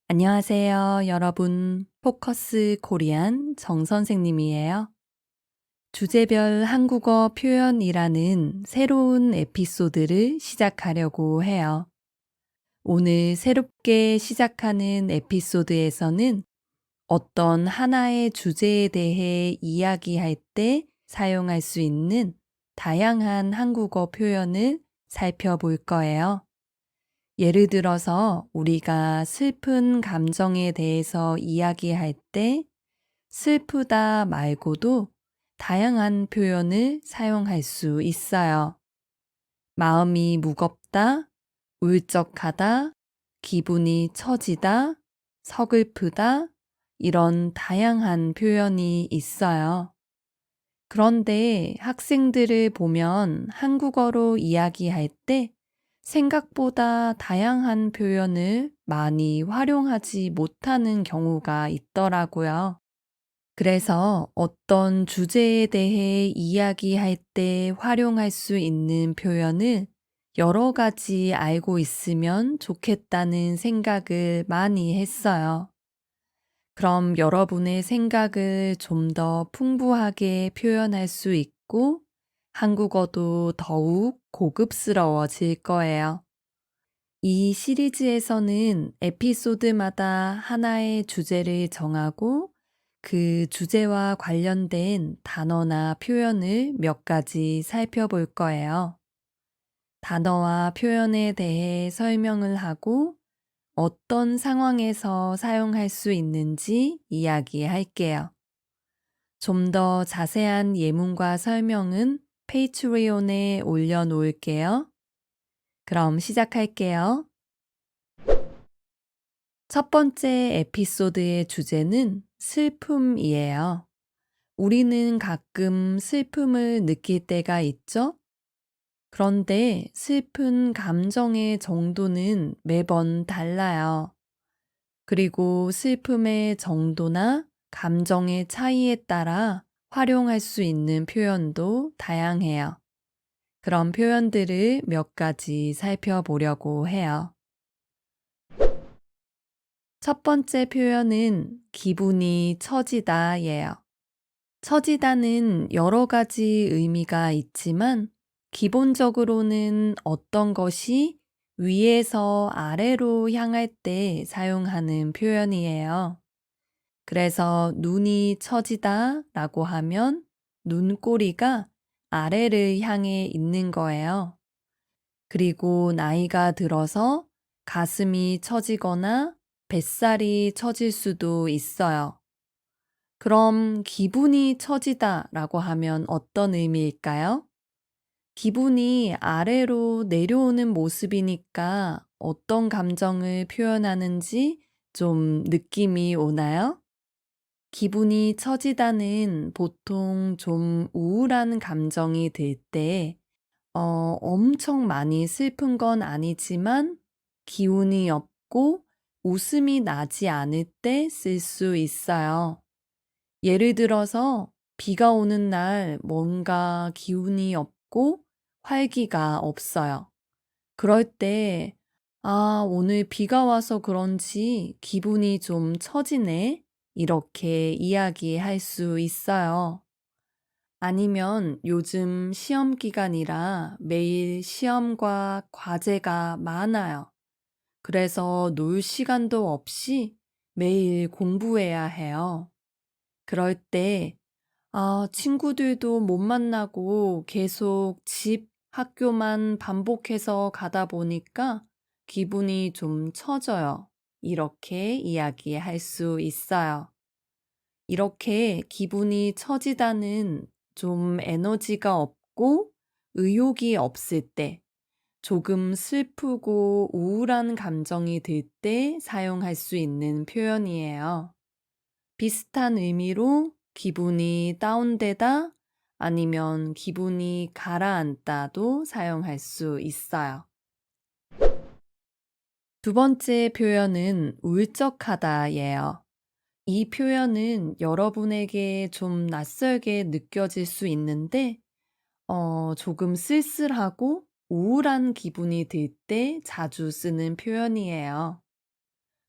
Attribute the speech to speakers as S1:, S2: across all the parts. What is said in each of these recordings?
S1: 안녕하세요, 여러분. 포커스 코리안 정 선생님이에요. 주제별 한국어 표현이라는 새로운 에피소드를 시작하려고 해요. 오늘 새롭게 시작하는 에피소드에서는 어떤 하나의 주제에 대해 이야기할 때 사용할 수 있는 다양한 한국어 표현을 살펴볼 거예요. 예를 들어서 우리가 슬픈 감정에 대해서 이야기할 때 슬프다 말고도 다양한 표현을 사용할 수 있어요. 마음이 무겁다, 울적하다, 기분이 처지다, 서글프다, 이런 다양한 표현이 있어요. 그런데 학생들을 보면 한국어로 이야기할 때 생각보다 다양한 표현을 많이 활용하지 못하는 경우가 있더라고요. 그래서 어떤 주제에 대해 이야기할 때 활용할 수 있는 표현을 여러 가지 알고 있으면 좋겠다는 생각을 많이 했어요. 그럼 여러분의 생각을 좀 더 풍부하게 표현할 수 있고 한국어도 더욱 고급스러워질 거예요. 이 시리즈에서는 에피소드마다 하나의 주제를 정하고 그 주제와 관련된 단어나 표현을 몇 가지 살펴볼 거예요. 단어와 표현에 대해 설명을 하고 어떤 상황에서 사용할 수 있는지 이야기할게요. 좀 더 자세한 예문과 설명은 페이트리온에 올려놓을게요. 그럼 시작할게요. 첫 번째 에피소드의 주제는 슬픔이에요. 우리는 가끔 슬픔을 느낄 때가 있죠? 그런데 슬픈 감정의 정도는 매번 달라요. 그리고 슬픔의 정도나 감정의 차이에 따라 활용할 수 있는 표현도 다양해요. 그런 표현들을 몇 가지 살펴보려고 해요. 첫 번째 표현은 기분이 처지다예요. 처지다는 여러 가지 의미가 있지만 기본적으로는 어떤 것이 위에서 아래로 향할 때 사용하는 표현이에요. 그래서 눈이 처지다 라고 하면 눈꼬리가 아래를 향해 있는 거예요. 그리고 나이가 들어서 가슴이 처지거나 뱃살이 처질 수도 있어요. 그럼 기분이 처지다 라고 하면 어떤 의미일까요? 기분이 아래로 내려오는 모습이니까 어떤 감정을 표현하는지 좀 느낌이 오나요? 기분이 처지다는 보통 좀 우울한 감정이 들 때, 엄청 많이 슬픈 건 아니지만 기운이 없고 웃음이 나지 않을 때 쓸 수 있어요. 예를 들어서 비가 오는 날 뭔가 기운이 없고 활기가 없어요. 그럴 때, 오늘 비가 와서 그런지 기분이 좀 처지네. 이렇게 이야기할 수 있어요. 아니면 요즘 시험 기간이라 매일 시험과 과제가 많아요. 그래서 놀 시간도 없이 매일 공부해야 해요. 그럴 때, 친구들도 못 만나고 계속 집, 학교만 반복해서 가다 보니까 기분이 좀 처져요. 이렇게 이야기할 수 있어요. 이렇게 기분이 처지다는 좀 에너지가 없고 의욕이 없을 때, 조금 슬프고 우울한 감정이 들 때 사용할 수 있는 표현이에요. 비슷한 의미로 기분이 다운되다 아니면 기분이 가라앉다도 사용할 수 있어요. 두 번째 표현은 울적하다예요. 이 표현은 여러분에게 좀 낯설게 느껴질 수 있는데 조금 쓸쓸하고 우울한 기분이 들 때 자주 쓰는 표현이에요.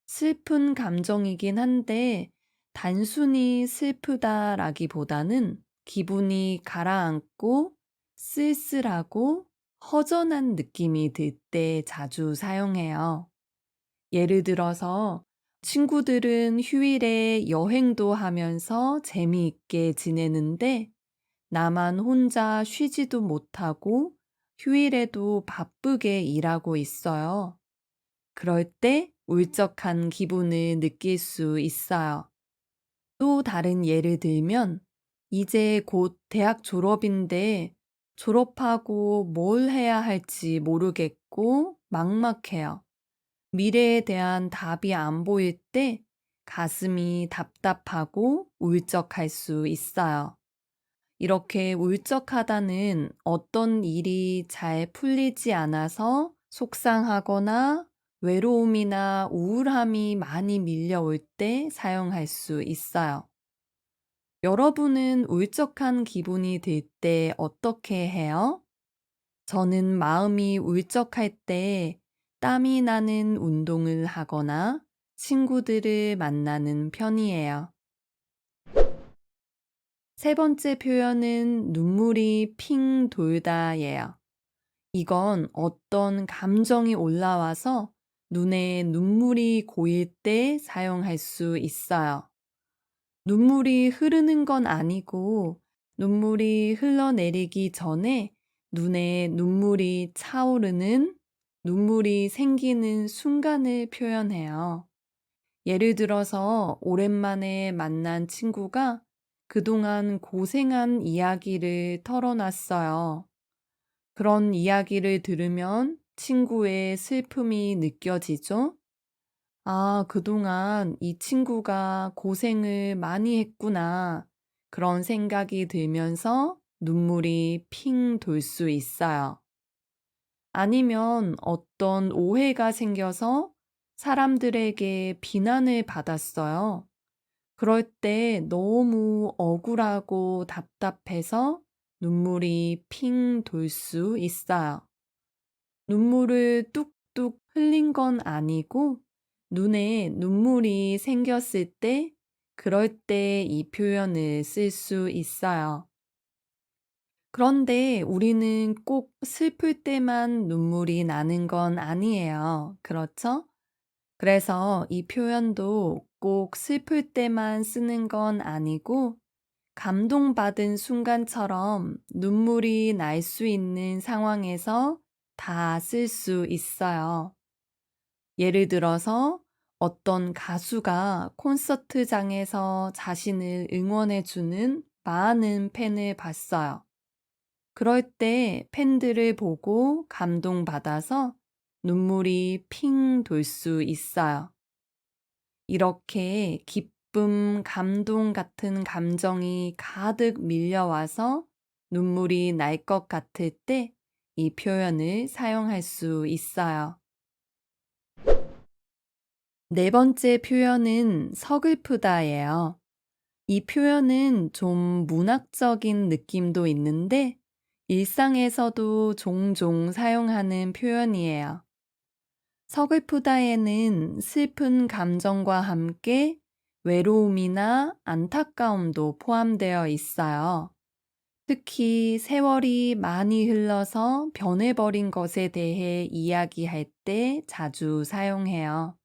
S1: 슬픈 감정이긴 한데 단순히 슬프다라기보다는 기분이 가라앉고 쓸쓸하고 허전한 느낌이 들 때 자주 사용해요. 예를 들어서 친구들은 휴일에 여행도 하면서 재미있게 지내는데 나만 혼자 쉬지도 못하고 휴일에도 바쁘게 일하고 있어요. 그럴 때 울적한 기분을 느낄 수 있어요. 또 다른 예를 들면, 이제 곧 대학 졸업인데 졸업하고 뭘 해야 할지 모르겠고 막막해요. 미래에 대한 답이 안 보일 때 가슴이 답답하고 울적할 수 있어요. 이렇게 울적하다는 어떤 일이 잘 풀리지 않아서 속상하거나 외로움이나 우울함이 많이 밀려올 때 사용할 수 있어요. 여러분은 울적한 기분이 들 때 어떻게 해요? 저는 마음이 울적할 때 땀이 나는 운동을 하거나 친구들을 만나는 편이에요. 세 번째 표현은 눈물이 핑 돌다예요. 이건 어떤 감정이 올라와서 눈에 눈물이 고일 때 사용할 수 있어요. 눈물이 흐르는 건 아니고 눈물이 흘러내리기 전에 눈에 눈물이 차오르는, 눈물이 생기는 순간을 표현해요. 예를 들어서 오랜만에 만난 친구가 그동안 고생한 이야기를 털어놨어요. 그런 이야기를 들으면 친구의 슬픔이 느껴지죠? 아, 그동안 이 친구가 고생을 많이 했구나. 그런 생각이 들면서 눈물이 핑 돌 수 있어요. 아니면 어떤 오해가 생겨서 사람들에게 비난을 받았어요. 그럴 때 너무 억울하고 답답해서 눈물이 핑 돌 수 있어요. 눈물을 뚝뚝 흘린 건 아니고 눈에 눈물이 생겼을 때, 그럴 때 이 표현을 쓸 수 있어요. 그런데 우리는 꼭 슬플 때만 눈물이 나는 건 아니에요. 그렇죠? 그래서 이 표현도 꼭 슬플 때만 쓰는 건 아니고 감동받은 순간처럼 눈물이 날 수 있는 상황에서 다 쓸 수 있어요. 예를 들어서 어떤 가수가 콘서트장에서 자신을 응원해주는 많은 팬을 봤어요. 그럴 때 팬들을 보고 감동받아서 눈물이 핑 돌 수 있어요. 이렇게 기쁨, 감동 같은 감정이 가득 밀려와서 눈물이 날 것 같을 때 이 표현을 사용할 수 있어요. 네 번째 표현은 서글프다예요. 이 표현은 좀 문학적인 느낌도 있는데 일상에서도 종종 사용하는 표현이에요. 서글프다에는 슬픈 감정과 함께 외로움이나 안타까움도 포함되어 있어요. 특히 세월이 많이 흘러서 변해버린 것에 대해 이야기할 때 자주 사용해요.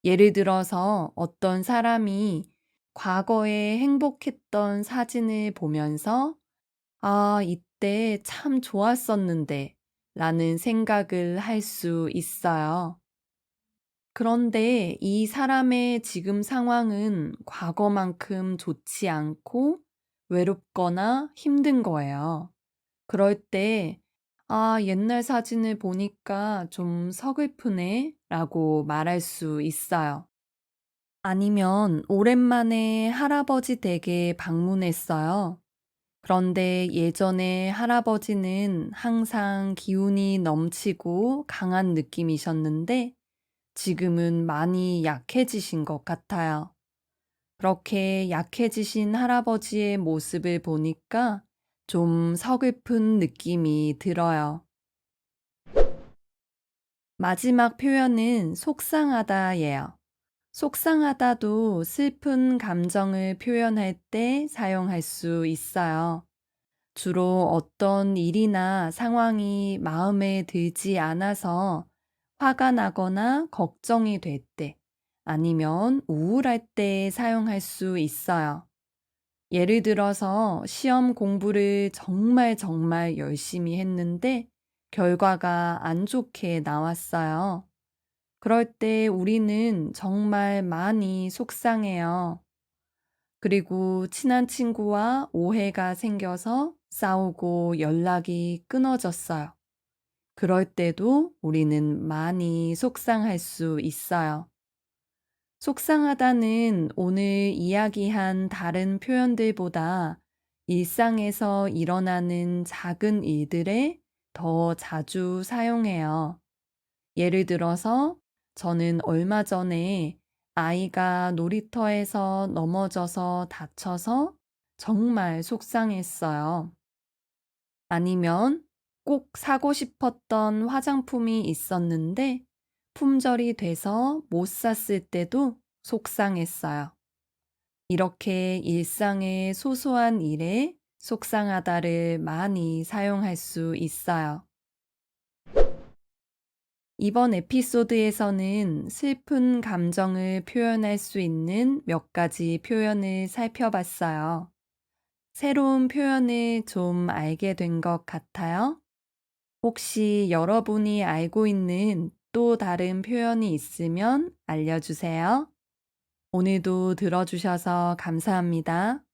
S1: 예를 들어서 어떤 사람이 과거에 행복했던 사진을 보면서 아, 이때 참 좋았었는데 라는 생각을 할 수 있어요. 그런데 이 사람의 지금 상황은 과거만큼 좋지 않고 외롭거나 힘든 거예요. 그럴 때, 아, 옛날 사진을 보니까 좀 서글프네 라고 말할 수 있어요. 아니면 오랜만에 할아버지 댁에 방문했어요. 그런데 예전에 할아버지는 항상 기운이 넘치고 강한 느낌이셨는데 지금은 많이 약해지신 것 같아요. 그렇게 약해지신 할아버지의 모습을 보니까 좀 서글픈 느낌이 들어요. 마지막 표현은 속상하다예요. 속상하다도 슬픈 감정을 표현할 때 사용할 수 있어요. 주로 어떤 일이나 상황이 마음에 들지 않아서 화가 나거나 걱정이 될 때, 아니면 우울할 때 사용할 수 있어요. 예를 들어서 시험 공부를 정말 정말 열심히 했는데 결과가 안 좋게 나왔어요. 그럴 때 우리는 정말 많이 속상해요. 그리고 친한 친구와 오해가 생겨서 싸우고 연락이 끊어졌어요. 그럴 때도 우리는 많이 속상할 수 있어요. 속상하다는 오늘 이야기한 다른 표현들보다 일상에서 일어나는 작은 일들에 더 자주 사용해요. 예를 들어서 저는 얼마 전에 아이가 놀이터에서 넘어져서 다쳐서 정말 속상했어요. 아니면 꼭 사고 싶었던 화장품이 있었는데 품절이 돼서 못 샀을 때도 속상했어요. 이렇게 일상의 소소한 일에 속상하다를 많이 사용할 수 있어요. 이번 에피소드에서는 슬픈 감정을 표현할 수 있는 몇 가지 표현을 살펴봤어요. 새로운 표현을 좀 알게 된 것 같아요. 혹시 여러분이 알고 있는 또 다른 표현이 있으면 알려주세요. 오늘도 들어주셔서 감사합니다.